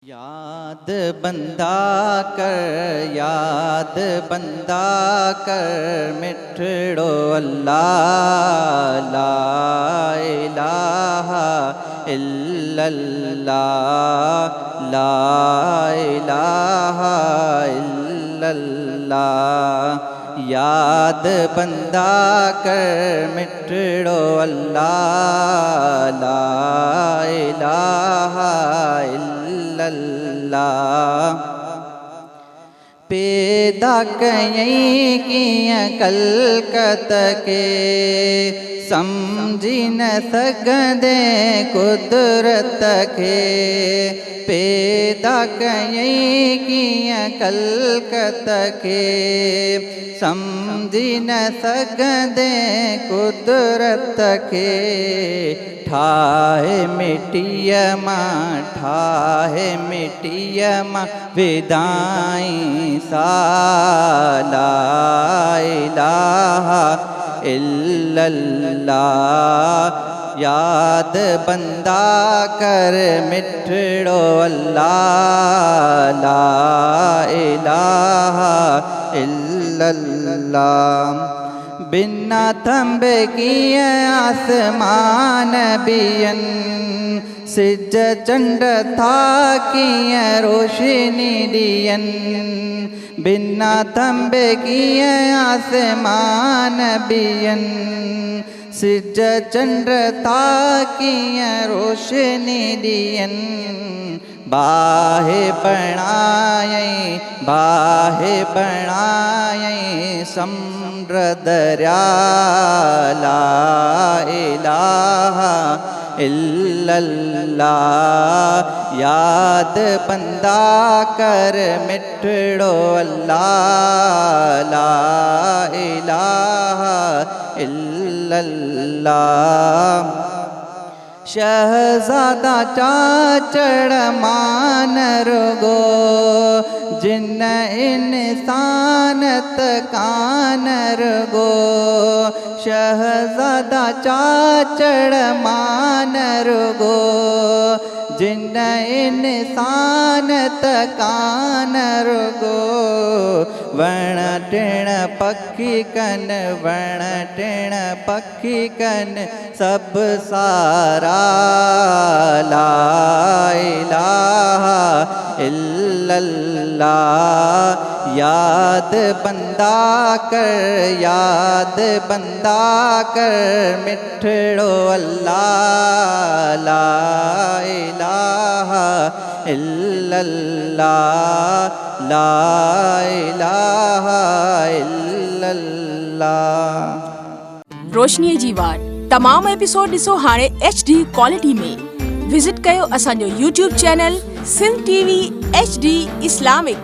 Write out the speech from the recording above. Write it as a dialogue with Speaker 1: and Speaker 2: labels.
Speaker 1: याद बंदा कर मिठड़ो अल्लाह ला इलाहा इल्लल्लाह ला इलाहा इल्लल्लाह। याद बंदा कर मिठड़ो अल्लाह ला इलाहा इल्लल्लाह। पैदा कयईं कीअं कलकत के समझी न सघंदे कुदरत खे। पैदा कयईं कीअं कलकत के समझी न सघंदे कुदरत खे। ठाहे मिट्टीअ मां विदाई सा ला इलाहा इल्लल्लाह। याद बंदा कर मिठड़ो अल्लाह ला इलाहा इल्लल्लाह। बिना थंबे कीअं आसमान बियन सिज चंड था कीअं रोशनी ॾियन। बिना थंबे कीअं आसमान बियन सिज चंड था कीअं रोशनी ॾियन। बाहे बणायईं समुंड दरिया ला इलाहा इल्लल्लाह। याद बंदा कर मिठड़ो अल्लाह ला इलाहा इल्लल्लाह। शहजादा चाचड़ मान रुगो जिन इंसानत कान रुगो। शहजादा चाचड़ मान रुगो जिन इंसानत कान रुगो। वण टिण पखी कन सब सारा ला इलाहा इल्लल्लाह। याद बंदा कर मिठड़ो अल्लाह ला इलाहा इल्लल्लाह ला इलाहा इल्लल्लाह।
Speaker 2: रोशनीअ जी वार तमाम एपिसोड ॾिसो हाणे HD क्वालिटी में। विजिट कयो असांजो YouTube channel Sindh TV HD Islamic.